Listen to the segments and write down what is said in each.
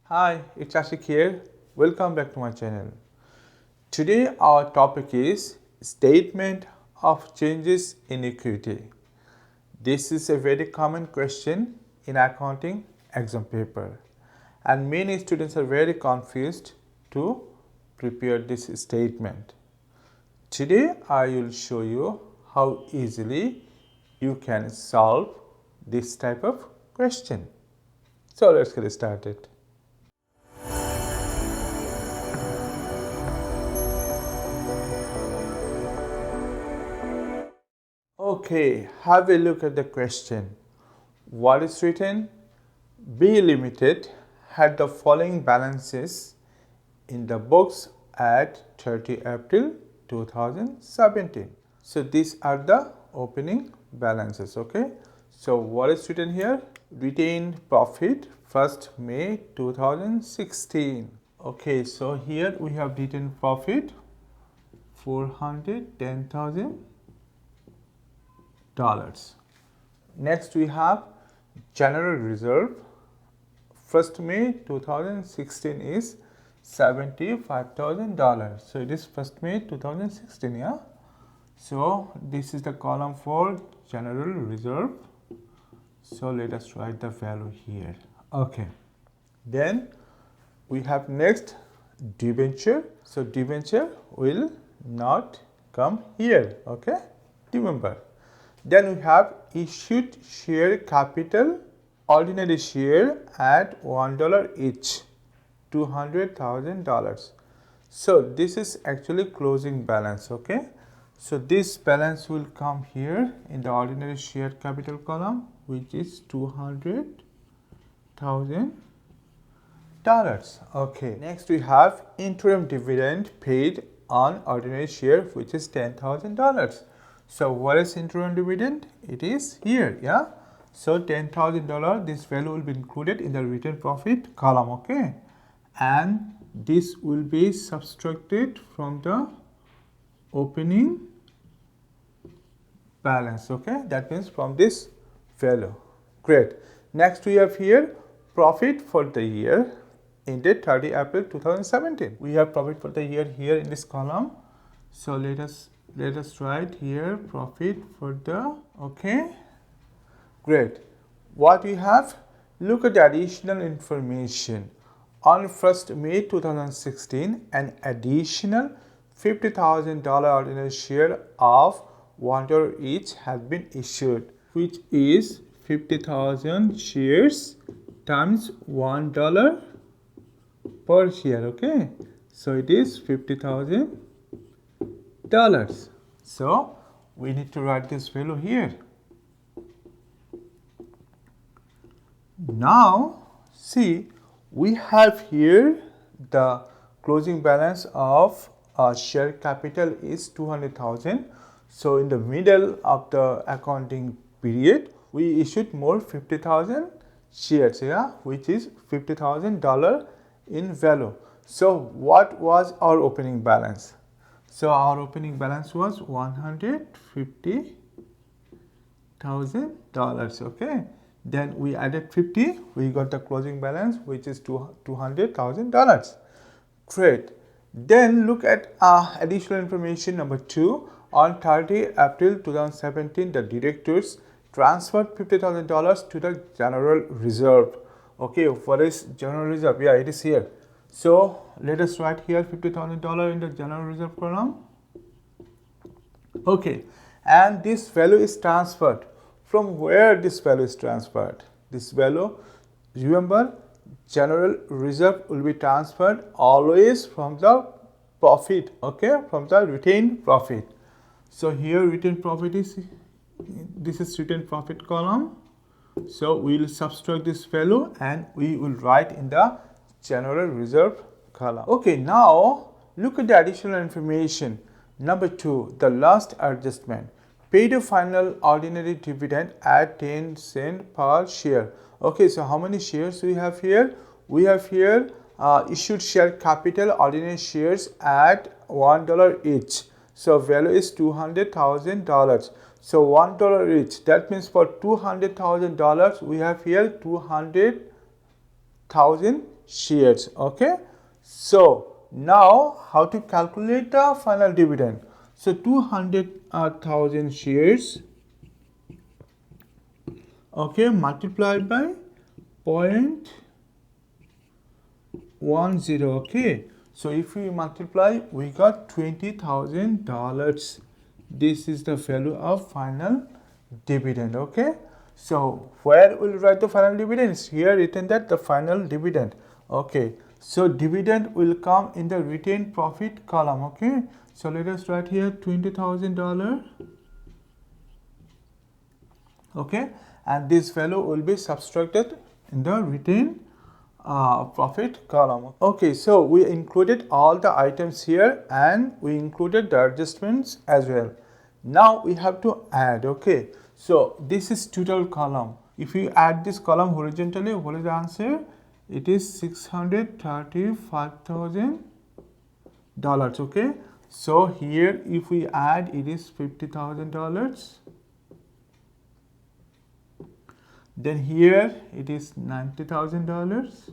Hi, it's Ashik here. Welcome back to my channel. Today our topic is statement of changes in equity. This is a very common question in accounting exam paper and many students are very confused to prepare this statement. Today I will show you how easily you can solve this type of question. So let's get started. Okay, have a look at the question. What is written? B Limited had the following balances in the books at 30 April 2017. So these are the opening balances, okay? So what is written here? Retained profit 1st May 2016. Okay, so here we have retained profit $410,000. Next we have general reserve. 1st May 2016 is $75,000. So it is 1st May 2016, yeah. So this is the column for general reserve. So let us write the value here. Okay. Then we have next debenture. So debenture will not come here. Okay. Remember. Then we have issued share capital, ordinary share at $1 each, $200,000. So this is actually closing balance, okay? So this balance will come here in the ordinary share capital column, which is $200,000. Okay, next we have interim dividend paid on ordinary share, which is $10,000. So what is interim dividend? It is here, yeah. So $10,000, this value will be included in the retained profit column, okay. And this will be subtracted from the opening balance, okay. That means from this value. Great. Next we have here profit for the year ended 30 April 2017. We have profit for the year here in this column. So let us write here profit for the, okay, great. What we have, look at the additional information. On 1st May 2016, an additional $50,000 ordinary share of $1 each has been issued, which is 50,000 shares times $1 per share, okay. So it is $50,000. So we need to write this value here. Now see, we have here the closing balance of share capital is 200,000. So in the middle of the accounting period, we issued more 50,000 shares, yeah, which is $50,000 in value. So what was our opening balance? So our opening balance was $150,000, okay. Then we added 50, we got the closing balance, which is $200,000. Great. Then look at additional information number 2. On 30 April 2017, the directors transferred $50,000 to the general reserve. Okay, what is general reserve? Yeah, it is here. So let us write here $50,000 in the general reserve column. Okay, and this value is transferred. From where this value is transferred? This value, remember, general reserve will be transferred always from the profit, okay, from the retained profit. So here retained profit is, this is retained profit column. So we will subtract this value and we will write in the general reserve column. Okay, now look at the additional information. Number 2, the last adjustment. Paid a final ordinary dividend at 10 cents per share. Okay, so how many shares we have here? We have here issued share capital ordinary shares at $1 each. So value is $200,000. So $1 each. That means for $200,000 we have here 200,000 shares. Okay, so now how to calculate the final dividend? So 200,000 shares, okay, multiplied by 0.10. Okay, so if we multiply, we got $20,000. This is the value of final dividend. Okay, so where will we write the final dividend? It's here written that the final dividend. Okay, so dividend will come in the retained profit column. Okay, so let us write here $20,000. Okay, and this value will be subtracted in the retained profit column. Okay, so we included all the items here and we included the adjustments as well. Now we have to add. Okay, so this is total column. If you add this column horizontally, what is the answer? It is $635,000. Okay, so here if we add, it is $50,000. Then here it is $90,000.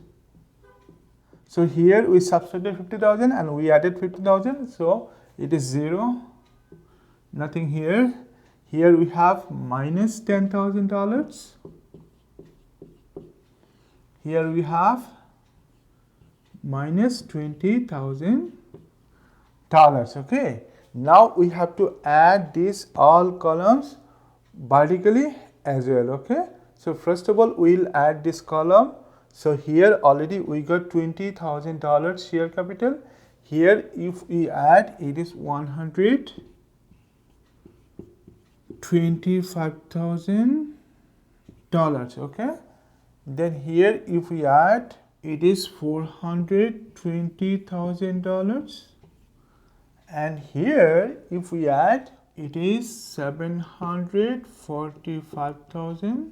So here we subtracted 50,000 and we added 50,000. So it is 0. Nothing here. Here we have minus $10,000. Here we have minus $20,000. Okay. Now we have to add these all columns vertically as well. Okay. So first of all, we'll add this column. So here already we got $20,000 share capital. Here if we add, it is $125,000. Okay. Then here if we add, it is $420,000. And here if we add, it is $745,000.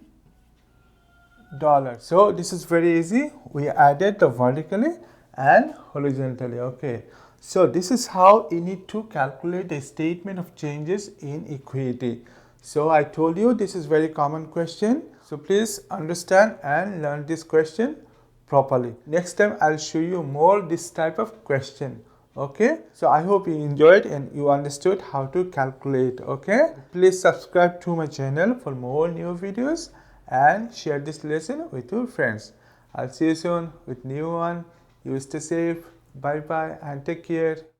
So this is very easy. We added the vertically and horizontally. Okay, so this is how you need to calculate the statement of changes in equity. So I told you this is very common question, so please understand and learn this question properly. Next time I'll show you more this type of question. Okay, so I hope you enjoyed and you understood how to calculate. Okay, please subscribe to my channel for more new videos and share this lesson with your friends. I'll see you soon with new one. You stay safe. Bye bye and take care.